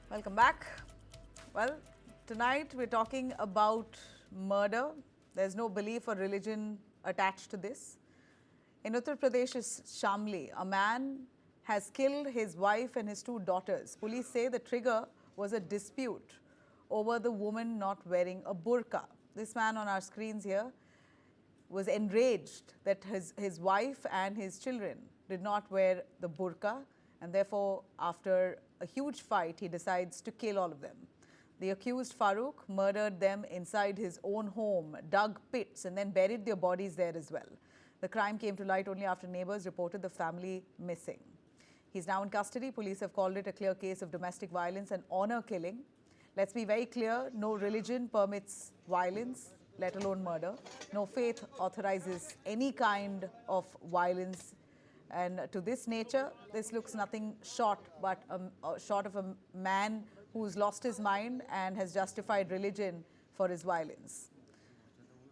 Welcome back. Well, tonight we're talking about murder. There's no belief or religion attached to this. In Uttar Pradesh's Shamli, a man has killed his wife and his two daughters. Police say the trigger was a dispute over the woman not wearing a burqa. This man on our screens here was enraged that his wife and his children did not wear the burqa, and therefore, after a huge fight, he decides to kill all of them. The accused Farook murdered them inside his own home, dug pits, and then buried their bodies there as well. The crime came to light only after neighbours reported the family missing. He's now in custody. Police have called it a clear case of domestic violence and honour killing. Let's be very clear, no religion permits violence, let alone murder. No faith authorizes any kind of violence. And to this nature, this looks nothing short of a man who's lost his mind and has justified religion for his violence.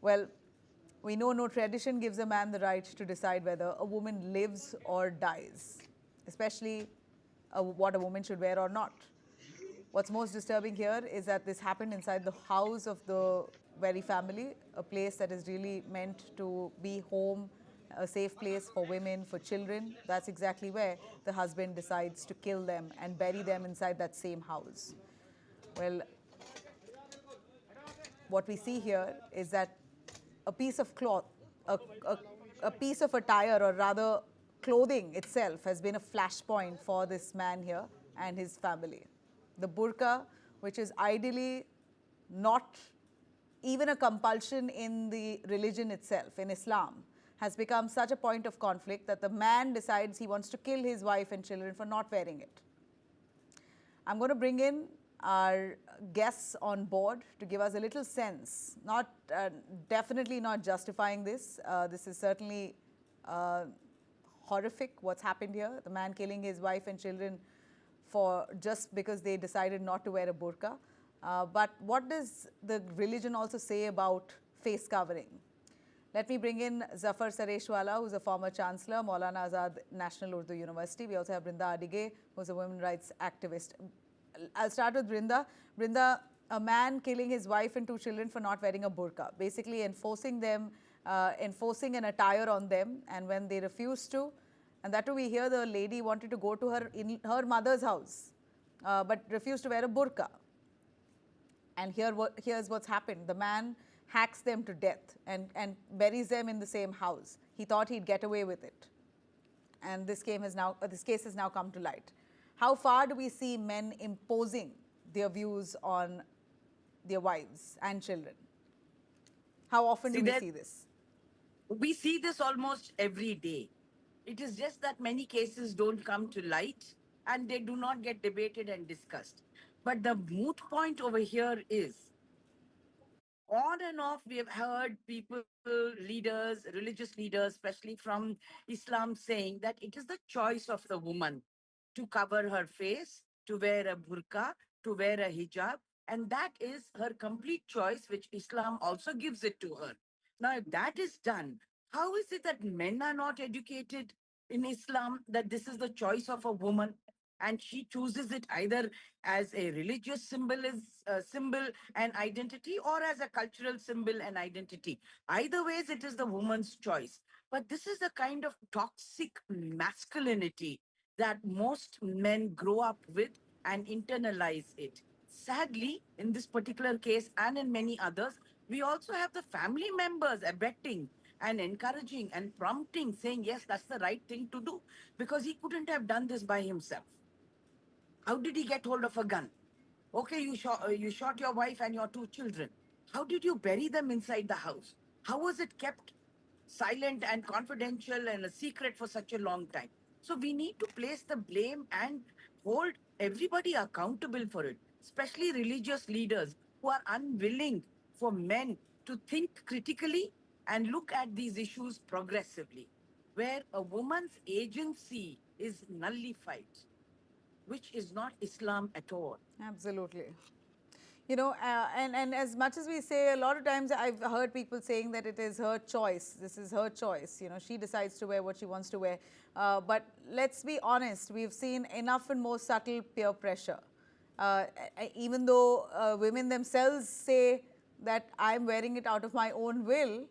Well, we know no tradition gives a man the right to decide whether a woman lives or dies, especially what a woman should wear or not. What's most disturbing here is that this happened inside the house of the very family, a place that is really meant to be home, a safe place for women, for children. That's exactly where the husband decides to kill them and bury them inside that same house. Well, what we see here is that a piece of cloth, a piece of attire, or rather clothing itself, has been a flashpoint for this man here and his family. The burqa, which is ideally not even a compulsion in the religion itself, in Islam, has become such a point of conflict that the man decides he wants to kill his wife and children for not wearing it. I'm going to bring in our guests on board to give us a little sense, definitely not justifying this. This is certainly horrific, what's happened here. The man killing his wife and children for just because they decided not to wear a burqa. But what does the religion also say about face covering? Let me bring in Zafar Sareshwala, who's a former Chancellor, Maulana Azad National Urdu University. We also have Brinda Adige, who's a women's rights activist. I'll start with Brinda. Brinda, a man killing his wife and two children for not wearing a burqa, basically enforcing an attire on them, and when they refused to, and that too we hear the lady wanted to go to her mother's house, but refused to wear a burqa. And here's what's happened. The man hacks them to death and buries them in the same house. He thought he'd get away with it. And this case has now come to light. How far do we see men imposing their views on their wives and children? How often do we see this? We see this almost every day. It is just that many cases don't come to light and they do not get debated and discussed. But the moot point over here is, on and off, we have heard people, leaders, religious leaders, especially from Islam, saying that it is the choice of the woman to cover her face, to wear a burqa, to wear a hijab. And that is her complete choice, which Islam also gives it to her. Now, if that is done, how is it that men are not educated in Islam that this is the choice of a woman? And she chooses it either as a religious symbol and identity, or as a cultural symbol and identity. Either ways, it is the woman's choice. But this is the kind of toxic masculinity that most men grow up with and internalize it. Sadly, in this particular case and in many others, we also have the family members abetting and encouraging and prompting, saying, yes, that's the right thing to do, because he couldn't have done this by himself. How did he get hold of a gun? Okay, you shot your wife and your two children. How did you bury them inside the house? How was it kept silent and confidential and a secret for such a long time? So we need to place the blame and hold everybody accountable for it, especially religious leaders who are unwilling for men to think critically and look at these issues progressively, where a woman's agency is nullified, which is not Islam at all. Absolutely. And as much as we say, a lot of times I've heard people saying that it is her choice. This is her choice. She decides to wear what she wants to wear. But let's be honest, we've seen enough and more subtle peer pressure. Even though women themselves say that I'm wearing it out of my own will,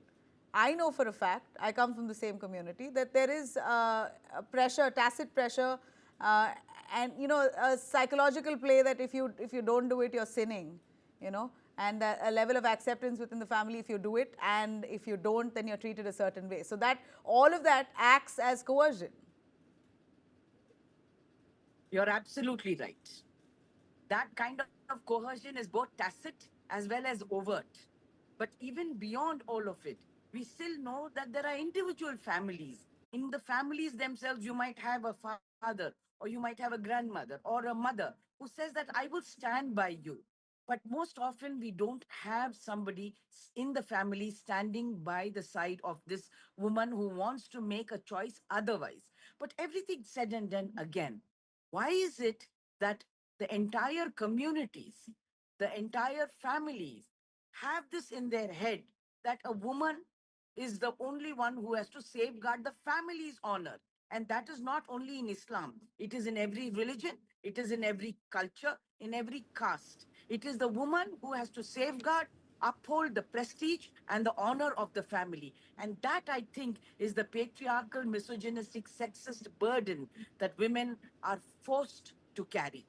I know for a fact, I come from the same community, that there is a pressure, tacit pressure, uh, and a psychological play that if you don't do it, you're sinning, and a level of acceptance within the family if you do it, and if you don't, then you're treated a certain way. So that all of that acts as coercion. You're absolutely right. That kind of coercion is both tacit as well as overt. But even beyond all of it, we still know that there are individual families. In the families themselves, you might have a father, or you might have a grandmother or a mother who says that I will stand by you. But most often, we don't have somebody in the family standing by the side of this woman who wants to make a choice otherwise. But everything said and done again, why is it that the entire communities, the entire families have this in their head that a woman is the only one who has to safeguard the family's honor? And that is not only in Islam, it is in every religion, it is in every culture, in every caste. It is the woman who has to safeguard, uphold the prestige and the honor of the family. And that, I think, is the patriarchal, misogynistic, sexist burden that women are forced to carry.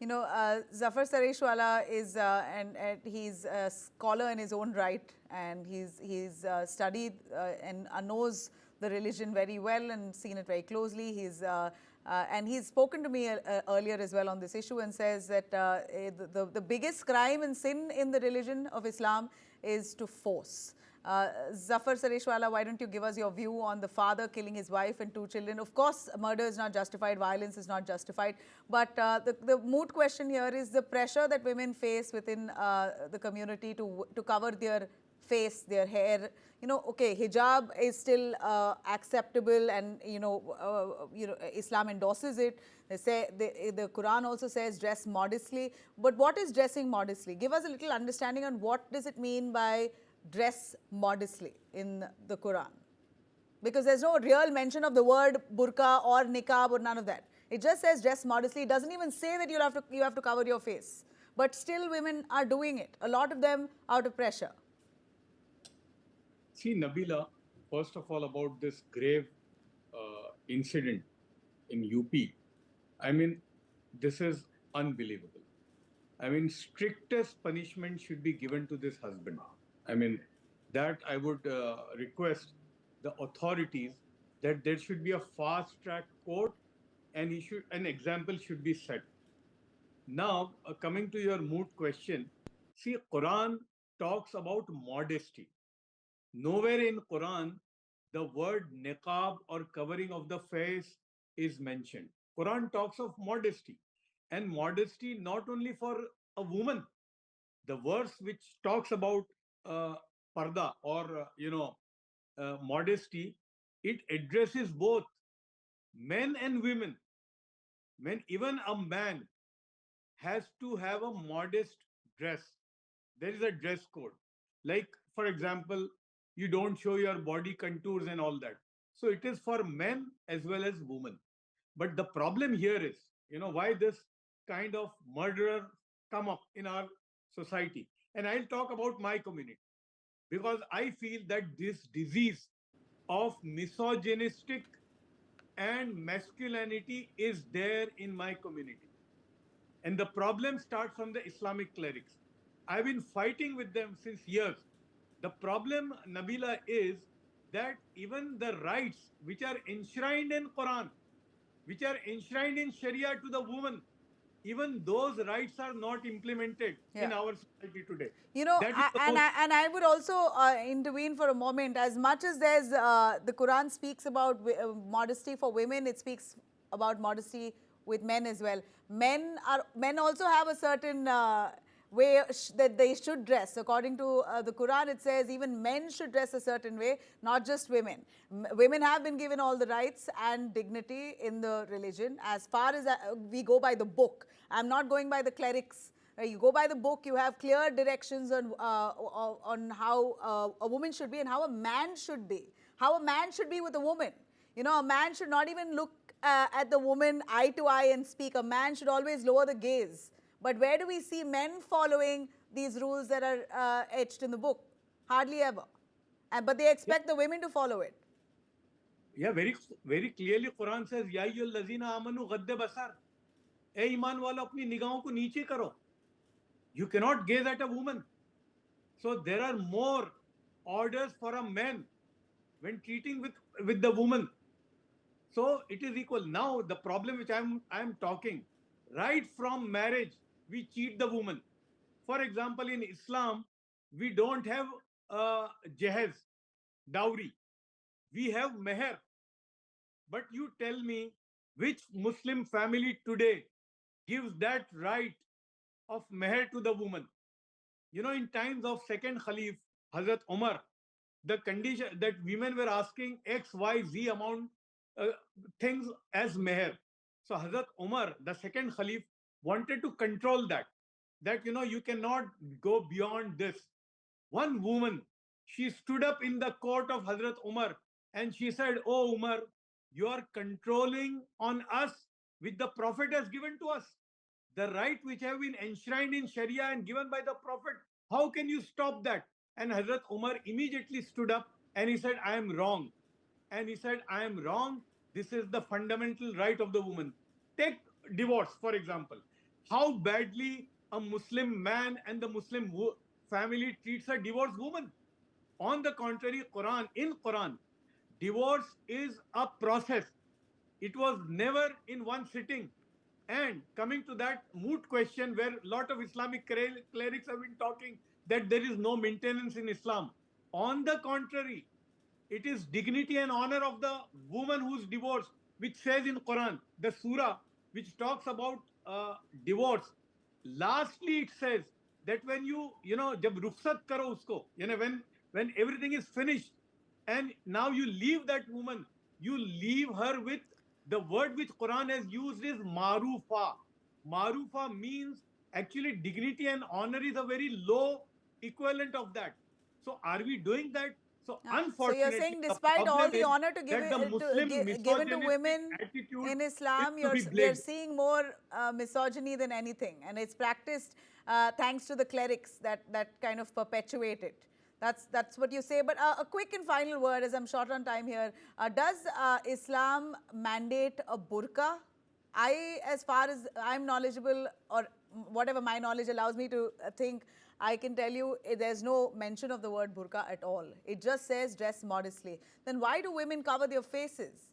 Zafar Sareshwala is, and he's a scholar in his own right, and he's studied and knows the religion very well and seen it very closely. And he's spoken to me earlier as well on this issue, and says that the biggest crime and sin in the religion of Islam is to force. Zafar Sareshwala, why don't you give us your view on the father killing his wife and 2 children? Of course, murder is not justified, violence is not justified, but the moot question here is the pressure that women face within the community to cover their face, their hair. Okay, hijab is still acceptable, and Islam endorses it. They say the Quran also says dress modestly. But what is dressing modestly? Give us a little understanding on what does it mean by dress modestly in the Quran, because there's no real mention of the word burqa or niqab or none of that. It just says dress modestly. It doesn't even say that you have to cover your face, but still women are doing it, a lot of them out of pressure. See, Nabila, first of all, about this grave incident in UP, I mean, this is unbelievable. I mean, strictest punishment should be given to this husband. I mean, that I would request the authorities that there should be a fast track court, and an example should be set. Now, coming to your moot question, see, Quran talks about modesty. Nowhere in Quran the word niqab or covering of the face is mentioned. Quran talks of modesty, and modesty not only for a woman. The verse which talks about parda or modesty, it addresses both men and women. When even a man has to have a modest dress. There is a dress code. Like, for example, you don't show your body contours and all that. So it is for men as well as women. But the problem here is, why this kind of murderer come up in our society. And I'll talk about my community, because I feel that this disease of misogynistic and masculinity is there in my community. And the problem starts from the Islamic clerics. I've been fighting with them since years. The problem, Nabila, is that even the rights which are enshrined in Quran, which are enshrined in Sharia to the woman, even those rights are not implemented in our society today. That is the most... And I would also intervene for a moment. As much as there's the Quran speaks about modesty for women, it speaks about modesty with men as well. Men also have a certain way that they should dress. According to the Quran, it says even men should dress a certain way, not just women. Women have been given all the rights and dignity in the religion. As far as we go by the book, I'm not going by the clerics. You go by the book, you have clear directions on how a woman should be and how a man should be. How a man should be with a woman. A man should not even look at the woman eye to eye and speak. A man should always lower the gaze. But where do we see men following these rules that are etched in the book? Hardly ever. But they expect the women to follow it. Yeah, very clearly Quran says, Ya ayyuhal lazina amanu ghadde basar. ए ईमान वालों अपनी निगाहों को नीचे करो. You cannot gaze at a woman. So there are more orders for a man when treating with the woman. So it is equal. Now the problem which I'm talking, right from marriage, we cheat the woman. For example, in Islam, we don't have jahez, dowry. We have meher. But you tell me which Muslim family today gives that right of meher to the woman? You know, in times of second Khalif, Hazrat Umar, the condition that women were asking X, Y, Z amount uh, things as meher. So Hazrat Umar, the second Khalif, wanted to control that. That, you know, you cannot go beyond this. One woman, she stood up in the court of Hazrat Umar and she said, Oh Umar, you are controlling on us which the Prophet has given to us. The right which have been enshrined in Sharia and given by the Prophet. How can you stop that? And Hazrat Umar immediately stood up and he said, I am wrong. And he said, I am wrong. This is the fundamental right of the woman. Take divorce, for example. How badly a Muslim man and the Muslim family treats a divorced woman. On the contrary, in Quran, divorce is a process. It was never in one sitting. And coming to that moot question where a lot of Islamic clerics have been talking that there is no maintenance in Islam. On the contrary, it is dignity and honor of the woman who's divorced, which says in Quran, the surah which talks about divorce. Lastly, it says that when jab rukhsat karo usko, when everything is finished, and now you leave that woman, you leave her with the word which Quran has used is marufa. Marufa means actually dignity and honor is a very low equivalent of that. So are we doing that? So So you're unfortunately, saying the despite all problem the is honor to that the Muslim given to misogynistic women attitude in is Islam, to be we are blamed. seeing more misogyny than anything. And it's practiced thanks to the clerics that kind of perpetuate it. That's what you say. But a quick and final word, as I'm short on time here. Does Islam mandate a burqa? As far as I'm knowledgeable, or whatever my knowledge allows me to think, I can tell you there's no mention of the word burqa at all. It just says dress modestly. Then why do women cover their faces?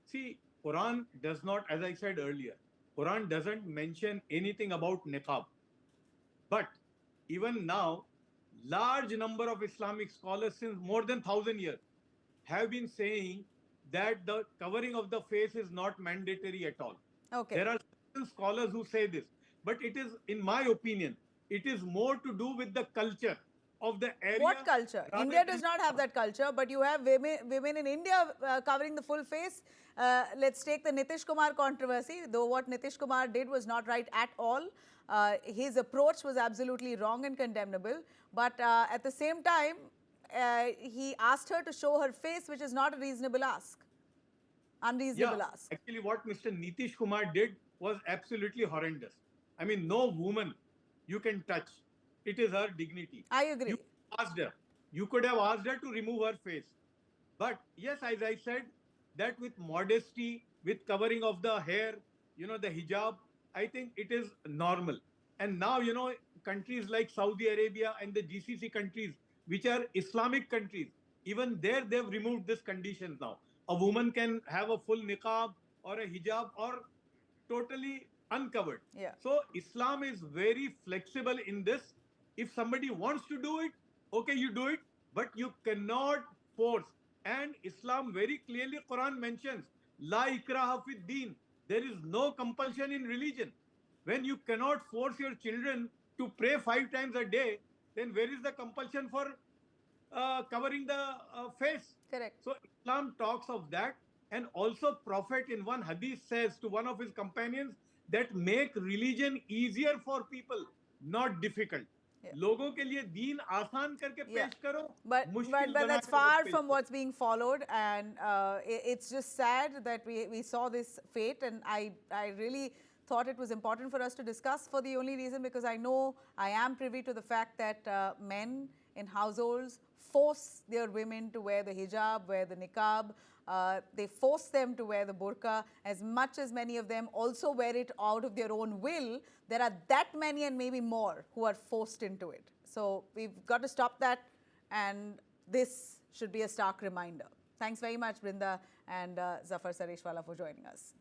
See, Quran does not, as I said earlier, Quran doesn't mention anything about niqab. But even now, large number of Islamic scholars since more than 1,000 years have been saying that the covering of the face is not mandatory at all. Okay. There are certain scholars who say this, but it is, in my opinion, it is more to do with the culture of the area. What culture? India does not have that culture, but you have women in India covering the full face. Let's take the Nitish Kumar controversy, though what Nitish Kumar did was not right at all. His approach was absolutely wrong and condemnable. But at the same time, he asked her to show her face, which is not a reasonable ask. Unreasonable ask. Actually, what Mr. Nitish Kumar did was absolutely horrendous. I mean, no woman you can touch. It is her dignity. I agree. You asked her. You could have asked her to remove her face. But yes, as I said, that with modesty, with covering of the hair, the hijab, I think it is normal. And now, countries like Saudi Arabia and the GCC countries, which are Islamic countries, even there they've removed this condition now. A woman can have a full niqab or a hijab or totally uncovered. Yeah. So Islam is very flexible in this. If somebody wants to do it, okay, you do it, but you cannot force. And Islam very clearly, Quran mentions, La ikraha fid deen. There is no compulsion in religion. When you cannot force your children to pray 5 times a day, then where is the compulsion for covering the face? Correct. So Islam talks of that. And also Prophet in one hadith says to one of his companions that make religion easier for people, not difficult. लोगों के लिए दीन आसान करके पेश करो, but that's far from what's being followed, and it's just sad that we saw this fate, and I really thought it was important for us to discuss, for the only reason because I know I am privy to the fact that men in households force their women to wear the hijab, wear the niqab. They force them to wear the burqa. As much as many of them also wear it out of their own will, there are that many and maybe more who are forced into it. So we've got to stop that, and this should be a stark reminder. Thanks very much, Brinda and Zafar Sareshwala, for joining us.